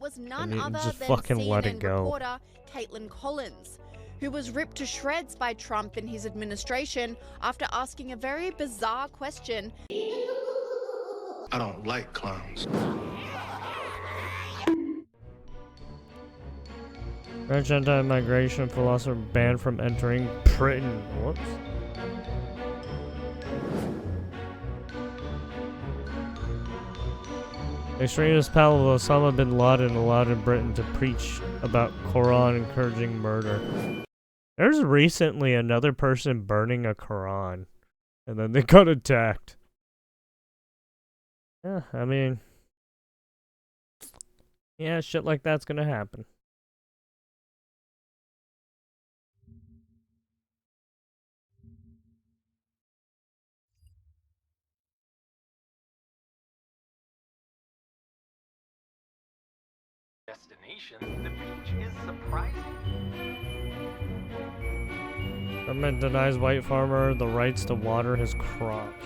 was none and other just than fucking let it CNN go. reporter Caitlin Collins, who was ripped to shreds by Trump and his administration after asking a very bizarre question. I don't like clowns. French anti-migration philosopher banned from entering Britain. Whoops. Extremist pal of Osama bin Laden allowed in Britain to preach about Quran encouraging murder. There's recently another person burning a Quran, and then they got attacked. Yeah, I mean, yeah, shit like that's gonna happen. Destination, the beach is surprising. Government denies white farmer the rights to water his crops.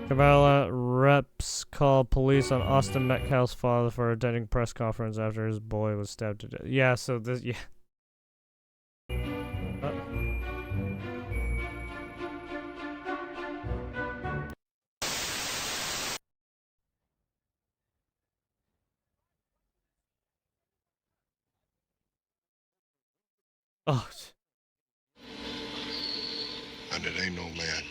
Kabbalah reps call police on Austin Metcalf's father for attending press conference after his boy was stabbed to death. Yeah, so this, yeah. Oh. And it ain't no man.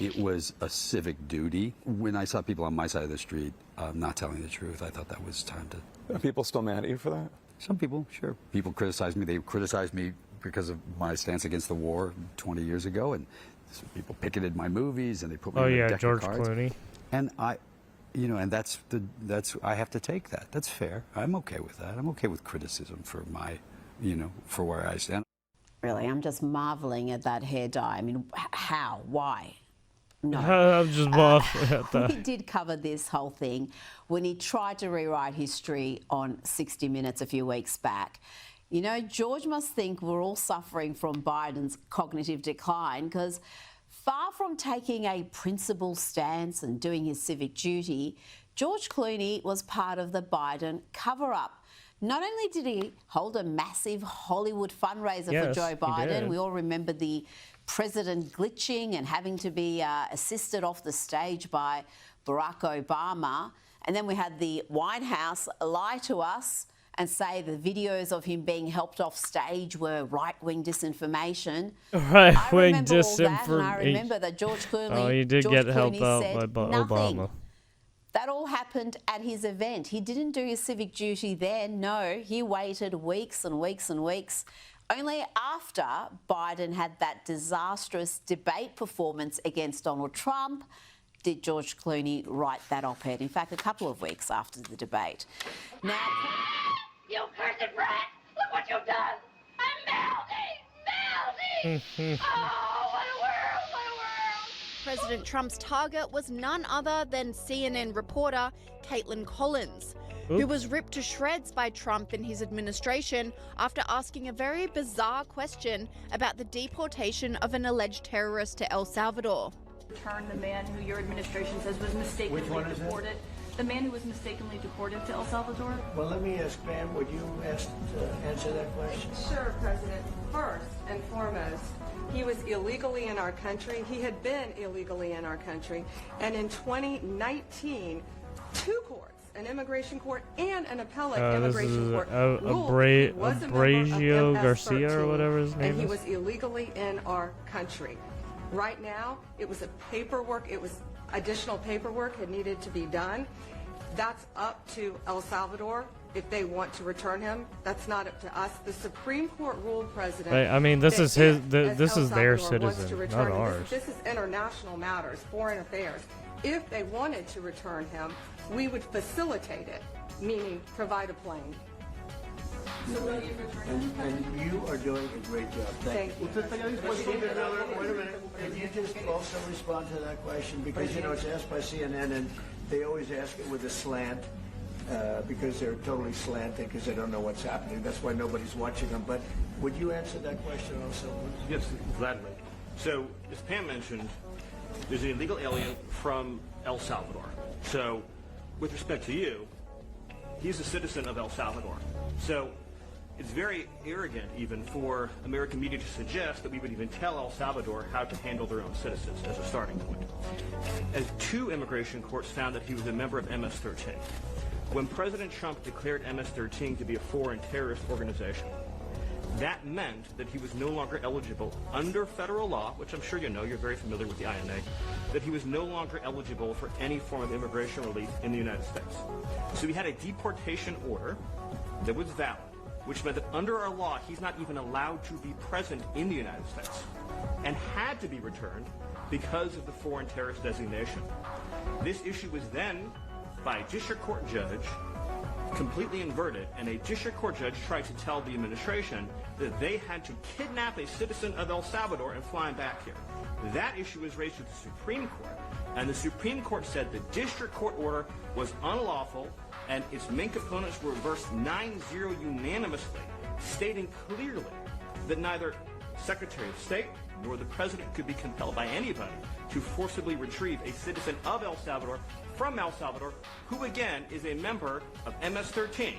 It was a civic duty. When I saw people on my side of the street not telling the truth, I thought that was time to... Are people still mad at you for that? Some people, sure. People criticize me. They criticized me because of my stance against the war 20 years ago, and some people picketed my movies, and they put me in a deck George of cards. Clooney. And and that's I have to take that. That's fair. I'm okay with that. I'm okay with criticism for my, for where I stand. Really, I'm just marveling at that hair dye. I mean, how? Why? No. I'm just marveling at that. We did cover this whole thing when he tried to rewrite history on 60 Minutes a few weeks back. You know, George must think we're all suffering from Biden's cognitive decline, because far from taking a principled stance and doing his civic duty, George Clooney was part of the Biden cover-up. Not only did he hold a massive Hollywood fundraiser for Joe Biden, we all remember the president glitching and having to be assisted off the stage by Barack Obama. And then we had the White House lie to us and say the videos of him being helped off stage were right-wing disinformation. Right-wing disinformation. And I remember that George Clooney, he did get helped out by Obama. That all happened at his event. He didn't do his civic duty then. No, he waited weeks and weeks and weeks. Only after Biden had that disastrous debate performance against Donald Trump did George Clooney write that op-ed. In fact, a couple of weeks after the debate. Now, you cursed brat! Look what you've done! I'm melting! Oh, what a world! What a world! President Trump's target was none other than CNN reporter Caitlin Collins, who was ripped to shreds by Trump and his administration after asking a very bizarre question about the deportation of an alleged terrorist to El Salvador. Return the man who your administration says was mistakenly deported. The man who was mistakenly deported to El Salvador? Well, let me ask Pam, would you answer that question? Sure, President. First and foremost, he was illegally in our country. He had been illegally in our country. And in 2019, two courts, an immigration court and an appellate immigration court, ruled he was a member of Garcia or whatever his name and he was illegally in our country. Right now, it was additional paperwork had needed to be done. That's up to El Salvador if they want to return him. That's not up to us. The Supreme Court ruled, President. Right, I mean, this is this is their citizen, not ours. This is international matters, foreign affairs. If they wanted to return him, we would facilitate it, meaning provide a plane. And you are doing a great job. Thank you. Wait a minute. Can you just also respond to that question? Because, it's asked by CNN, and they always ask it with a slant, because they're totally slanted because they don't know what's happening. That's why nobody's watching them. But would you answer that question also? Yes, gladly. So, as Pam mentioned, There's an illegal alien from El Salvador. So, with respect to you, he's a citizen of El Salvador. So, it's very arrogant even for American media to suggest that we would even tell El Salvador how to handle their own citizens as a starting point. As 2 immigration courts found that he was a member of MS-13. When President Trump declared MS-13 to be a foreign terrorist organization, that meant that he was no longer eligible under federal law, which I'm sure you know, you're very familiar with the INA, that he was no longer eligible for any form of immigration relief in the United States. So he had a deportation order that was valid, which meant that under our law, he's not even allowed to be present in the United States and had to be returned because of the foreign terrorist designation. This issue was then, by a district court judge, completely inverted, and a district court judge tried to tell the administration that they had to kidnap a citizen of El Salvador and fly him back here. That issue was raised to the Supreme Court, and the Supreme Court said the district court order was unlawful, and its main components were reversed 9-0 unanimously, stating clearly that neither Secretary of State nor the President could be compelled by anybody to forcibly retrieve a citizen of El Salvador from El Salvador, who again is a member of MS-13,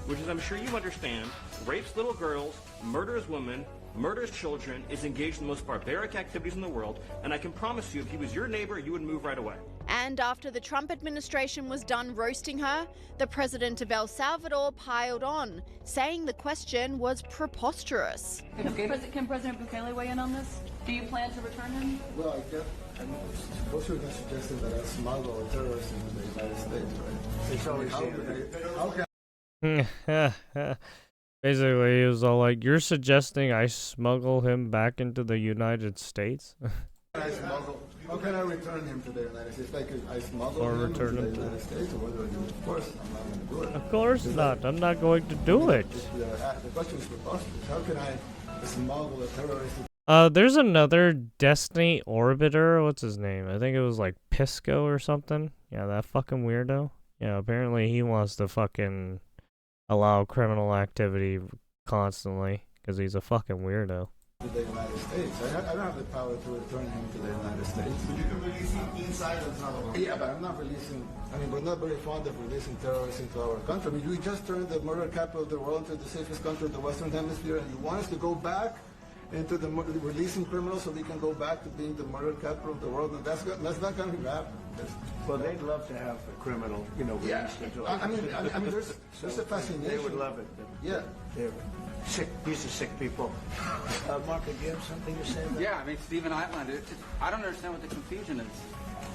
which, as I'm sure you understand, rapes little girls, murders women, murders children, is engaged in the most barbaric activities in the world, and I can promise you, if he was your neighbor, you would move right away. And after the Trump administration was done roasting her, the president of El Salvador piled on, saying the question was preposterous. Can President Bukele weigh in on this? Do you plan to return him? Well, I guess, suppose you're suggesting that I smuggle a terrorist into the United States, right? It's always Okay. Basically, he was all like, "You're suggesting I smuggle him back into the United States?" How can I return him to the United States? Like, I smuggle Or him return to the him to- United States, or what do I do? Of course, I'm not going to do it. Of course not. I'm not going to do it. The question is preposterous. How can I smuggle a terrorist? There's another Destiny orbiter. What's his name? I think it was like Pisco or something. Yeah, that fucking weirdo. Yeah, apparently he wants to fucking allow criminal activity constantly because he's a fucking weirdo. To the United States. I don't have the power to return him to the United States. But you can release him inside El Salvador. Yeah, but I'm not releasing, we're not very fond of releasing terrorists into our country. We just turned the murder capital of the world into the safest country of the Western Hemisphere, and you want us to go back into the releasing criminals so we can go back to being the murder capital of the world? And that's not going to happen. Well, they'd love to have a criminal, released into I mean, there's a fascination. They would love it. Yeah. They're sick, these are sick people. Mark, do you have something to say about Yeah, Stephen outlined it. I don't understand what the confusion is.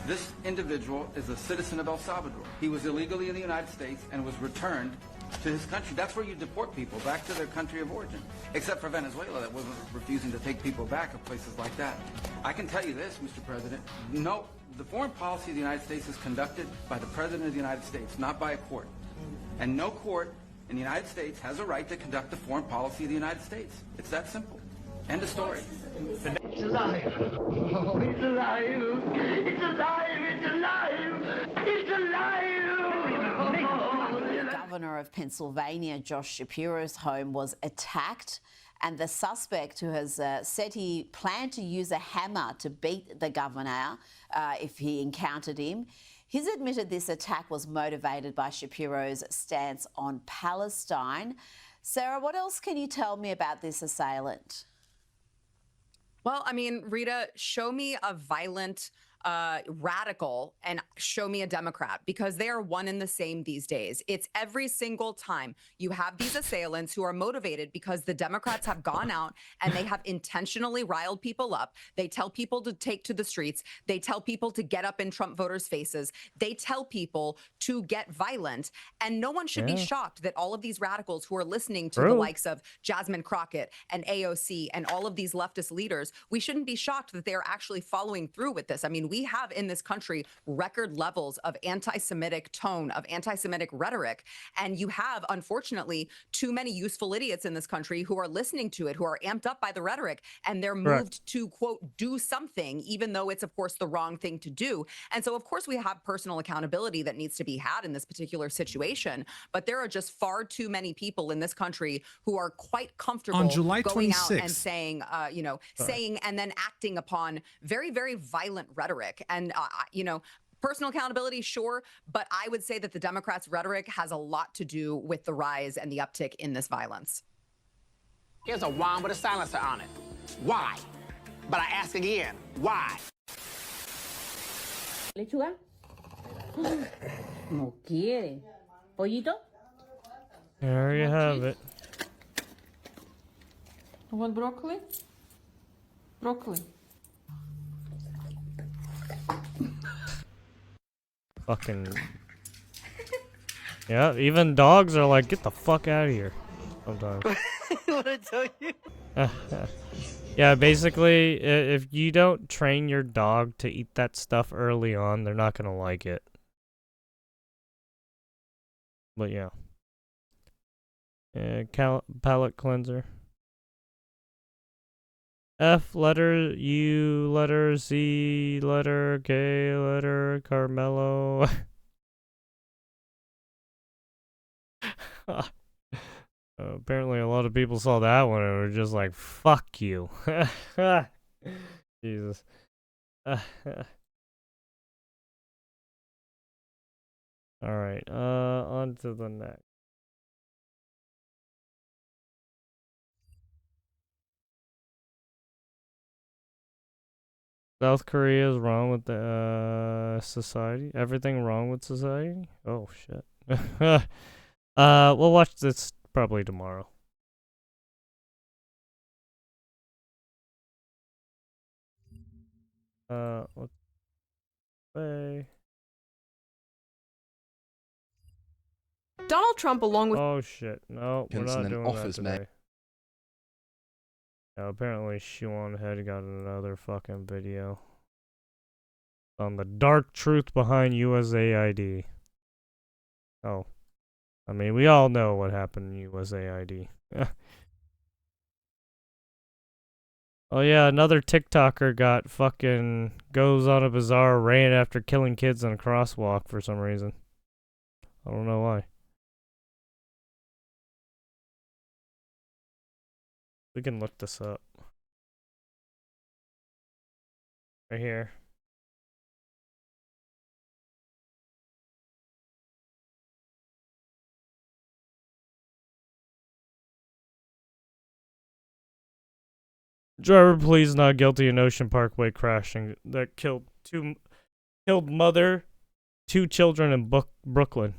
This individual is a citizen of El Salvador. He was illegally in the United States and was returned to his country. That's where you deport people, back to their country of origin. Except for Venezuela, that wasn't refusing to take people back, or places like that. I can tell you this, Mr. President. No, the foreign policy of the United States is conducted by the President of the United States, not by a court. And no court in the United States has a right to conduct the foreign policy of the United States. It's that simple. End of story. It's alive. Oh, it's alive. It's alive. It's alive. It's alive. The governor of Pennsylvania, Josh Shapiro's home was attacked, and the suspect, who has said he planned to use a hammer to beat the governor if he encountered him, he's admitted this attack was motivated by Shapiro's stance on Palestine. Sarah, what else can you tell me about this assailant? Well, Rita, show me a violent radical and show me a Democrat, because they are one and the same these days. It's every single time you have these assailants who are motivated because the Democrats have gone out and they have intentionally riled people up. They tell people to take to the streets. They tell people to get up in Trump voters' faces. They tell people to get violent. And no one should be shocked that all of these radicals who are listening to the likes of Jasmine Crockett and AOC and all of these leftist leaders, we shouldn't be shocked that they are actually following through with this. we have in this country record levels of anti-Semitic tone, of anti-Semitic rhetoric. And you have, unfortunately, too many useful idiots in this country who are listening to it, who are amped up by the rhetoric, and they're moved to, quote, do something, even though it's, of course, the wrong thing to do. And so, of course, we have personal accountability that needs to be had in this particular situation. But there are just far too many people in this country who are quite comfortable going out and saying, saying and then acting upon very, very violent rhetoric. And, personal accountability, sure, but I would say that the Democrats' rhetoric has a lot to do with the rise and the uptick in this violence. Here's a wand with a silencer on it. Why? But I ask again, why? ¿Lechuga? No quiere. ¿Pollito? There you have it. Want broccoli? Broccoli. Fucking. Yeah, even dogs are like, get the fuck out of here. Sometimes. What I tell you? Yeah, basically, if you don't train your dog to eat that stuff early on, they're not gonna like it. But yeah. Palate cleanser. F letter, U letter, Z letter, K letter, Carmelo. Apparently a lot of people saw that one and were just like, fuck you. Jesus. Alright, on to the next. South Korea is wrong with the society. Everything wrong with society? Oh shit. We'll watch this probably tomorrow. Let's play. Donald Trump, along with Oh shit! No, we're not doing that today. Yeah, apparently Sean had got another fucking video on the dark truth behind USAID. Oh, I mean, we all know what happened in USAID. Oh yeah, another TikToker got fucking goes on a bizarre rant after killing kids in a crosswalk for some reason. I don't know why. We can look this up. Right here. Driver pleads not guilty in Ocean Parkway crashing that killed mother, 2 children in Brooklyn.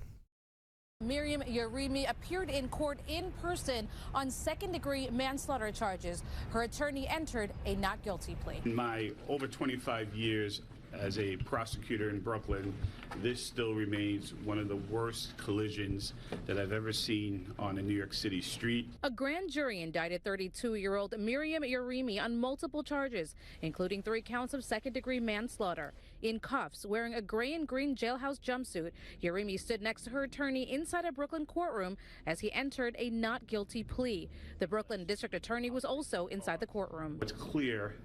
Miriam Yarimi appeared in court in person on second-degree manslaughter charges. Her attorney entered a not guilty plea. In my over 25 years as a prosecutor in Brooklyn, this still remains one of the worst collisions that I've ever seen on a New York City street. A grand jury indicted 32-year-old Miriam Yarimi on multiple charges, including 3 counts of second-degree manslaughter. In cuffs, wearing a gray and green jailhouse jumpsuit, Yarimi stood next to her attorney inside a Brooklyn courtroom as he entered a not guilty plea. The Brooklyn district attorney was also inside the courtroom. What's clear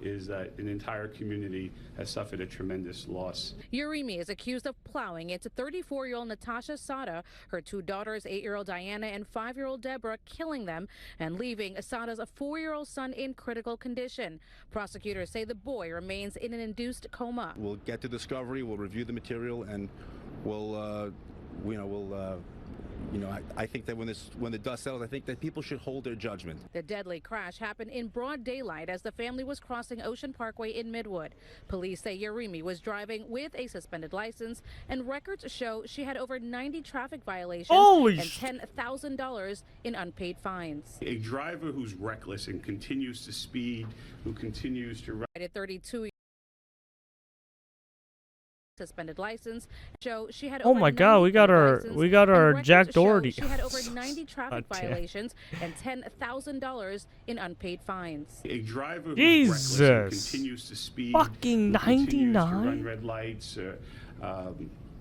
is that an entire community has suffered a tremendous loss. Yarimi is accused of plowing into 34-year-old Natasha Sada, her 2 daughters, 8-year-old Diana and 5-year-old Deborah, killing them and leaving Sada's 4-year-old son in critical condition. Prosecutors say the boy remains in an induced coma. We'll get to discovery, we'll review the material, and I think that when the dust settles, I think that people should hold their judgment. The deadly crash happened in broad daylight as the family was crossing Ocean Parkway in Midwood. Police say Yarimi was driving with a suspended license, and records show she had over 90 traffic violations and $10,000 in unpaid fines. A driver who's reckless and continues to speed, who continues to ride at 32 suspended license show she had Oh over my God, 90 we got gun our license, we got and our records Jack show Doherty. She had over 90 traffic God damn. violations and $10,000 in unpaid fines. A driver who's Jesus. reckless and continues to speed, Fucking who continues to 99? run red lights,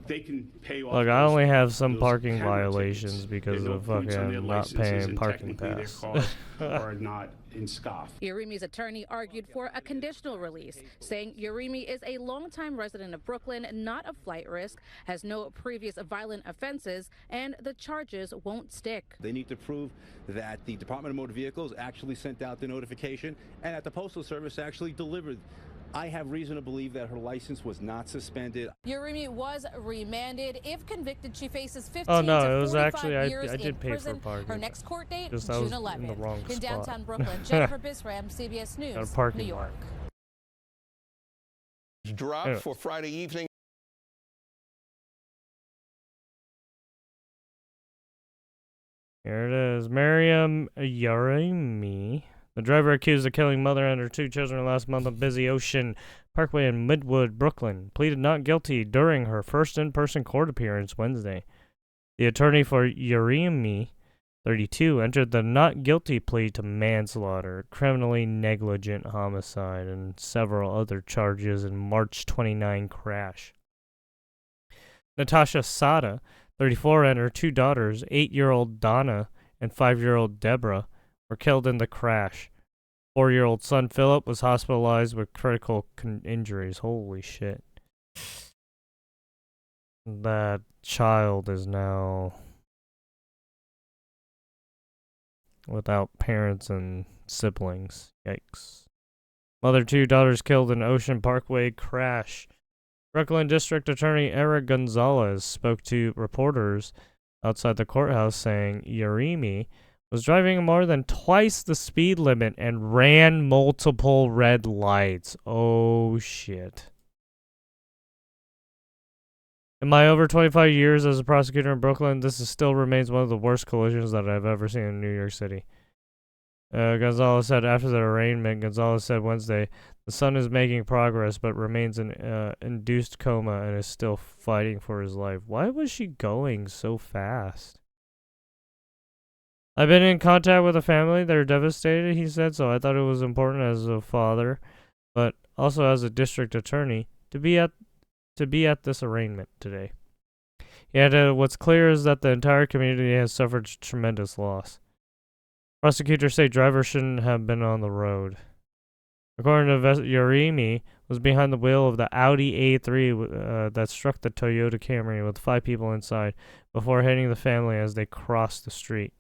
they can pay off. Look, I only have some those parking camera violations tickets. because There are no of points on their fucking not licenses, paying and parking technically pass. their cars are not in scoff. Yerimi's attorney argued for a conditional release, saying Yerimi is a longtime resident of Brooklyn, not a flight risk, has no previous violent offenses, and the charges won't stick. They need to prove that the Department of Motor Vehicles actually sent out the notification and that the Postal Service actually delivered. I have reason to believe that her license was not suspended. Yerimi was remanded. If convicted, she faces 15 Oh no, to it was 45 actually years I in did pay prison. for parking. Her next court date, Just I June was 11th. in the wrong In spot. downtown Brooklyn, Jennifer Bisram, CBS Got a News, parking New York. Drop Anyway. for Friday evening. Here it is. Miriam Yerimi, the driver accused of killing mother and her 2 children last month on busy Ocean Parkway in Midwood, Brooklyn, pleaded not guilty during her first in-person court appearance Wednesday. The attorney for Yerimi, 32, entered the not guilty plea to manslaughter, criminally negligent homicide, and several other charges in March 29 crash. Natasha Sada, 34, and her 2 daughters, 8-year-old Donna and 5-year-old Deborah, were killed in the crash. 4-year-old son Philip was hospitalized with critical injuries. Holy shit. That child is now without parents and siblings. Yikes. Mother, 2 daughters killed in Ocean Parkway crash. Brooklyn District Attorney Eric Gonzalez spoke to reporters outside the courthouse saying Yerimi was driving more than twice the speed limit and ran multiple red lights. Oh, shit. In my over 25 years as a prosecutor in Brooklyn, this still remains one of the worst collisions that I've ever seen in New York City. Gonzalez said after the arraignment, Gonzalez said Wednesday, the son is making progress but remains in induced coma and is still fighting for his life. Why was she going so fast? I've been in contact with the family. They're devastated, he said, so I thought it was important as a father, but also as a district attorney, to be at this arraignment today. He added, what's clear is that the entire community has suffered tremendous loss. Prosecutors say drivers shouldn't have been on the road. According to Yerimi, was behind the wheel of the Audi A3 that struck the Toyota Camry with 5 people inside before hitting the family as they crossed the street.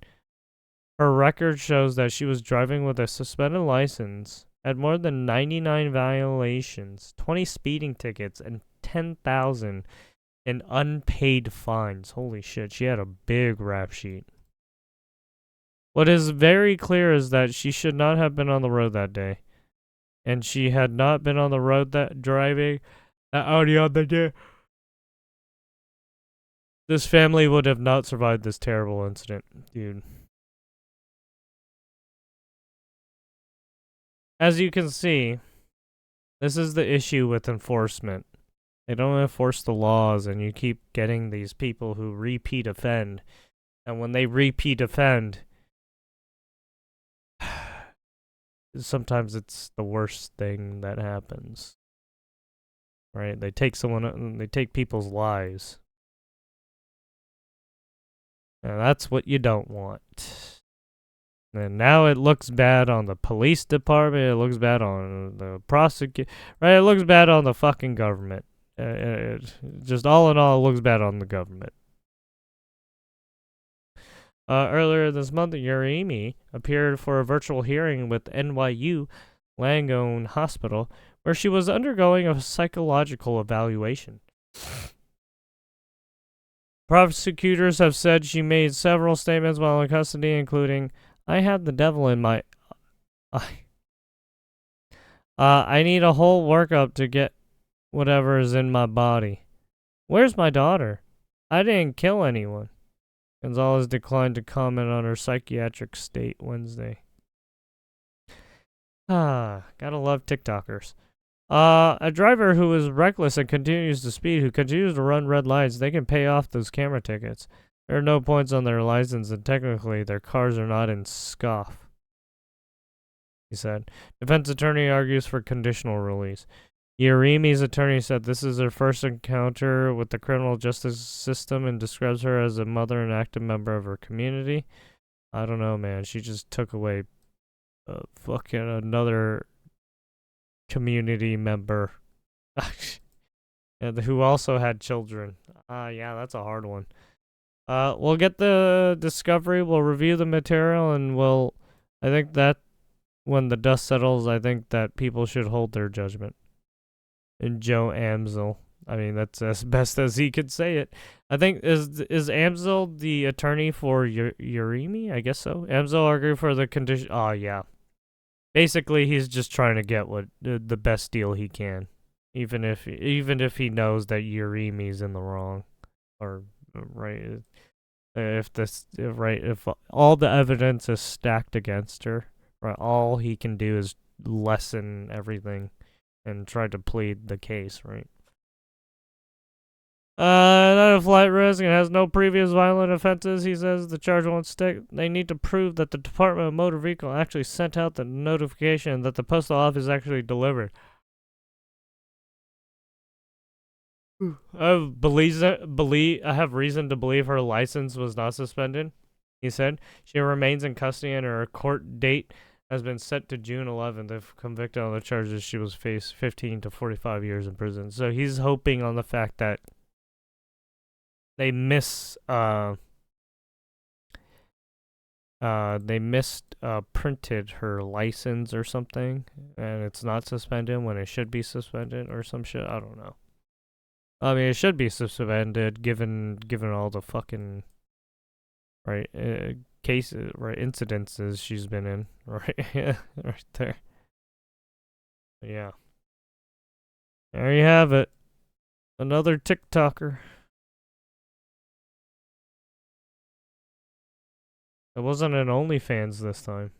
Her record shows that she was driving with a suspended license, had more than 99 violations, 20 speeding tickets, and 10,000 in unpaid fines. Holy shit, she had a big rap sheet. What is very clear is that she should not have been on the road that day. And she had not been on the road that driving that Audi on the day. This family would have not survived this terrible incident, dude. As you can see, this is the issue with enforcement. They don't enforce the laws, and you keep getting these people who repeat offend. And when they repeat offend, sometimes it's the worst thing that happens. Right? They take people's lives. And that's what you don't want. And now it looks bad on the police department, it looks bad on the prosecutor, right? It looks bad on the fucking government. Just all in all, it looks bad on the government. Earlier this month, Yerimi appeared for a virtual hearing with NYU Langone Hospital, where she was undergoing a psychological evaluation. Prosecutors have said she made several statements while in custody, including, I have the devil in my eye. I need a whole workup to get whatever is in my body. Where's my daughter? I didn't kill anyone. Gonzalez declined to comment on her psychiatric state Wednesday. Gotta love TikTokers. A driver who is reckless and continues to speed, who continues to run red lights, they can pay off those camera tickets. There are no points on their license, and technically their cars are not in scuff, he said. Defense attorney argues for conditional release. Yerimi's attorney said this is her first encounter with the criminal justice system and describes her as a mother and active member of her community. I don't know, man. She just took away fucking another community member and who also had children. Yeah, that's a hard one. We'll get the discovery, we'll review the material, and I think that when the dust settles, I think that people should hold their judgment. And Joe Amsel. I mean, that's as best as he could say it. I think, is Amsel the attorney for Yerimi? I guess so. Amsel argued for the condition. Oh, yeah. Basically, he's just trying to get the best deal he can. Even if he knows that Yerimi's in the wrong. Or, right. If all the evidence is stacked against her, right, all he can do is lessen everything and try to plead the case, right? Not a flight risk and has no previous violent offenses. He says the charge won't stick. They need to prove that the Department of Motor Vehicle actually sent out the notification that the postal office actually delivered. I have reason to believe her license was not suspended, he said. She remains in custody and her court date has been set to June 11th. If convicted on the charges, she was face 15 to 45 years in prison. So he's hoping on the fact that they misprinted her license or something, and it's not suspended when it should be suspended or some shit. I don't know. I mean, it should be suspended given all the fucking cases, incidences she's been in, right? Right there. Yeah. There you have it. Another TikToker. It wasn't an OnlyFans this time.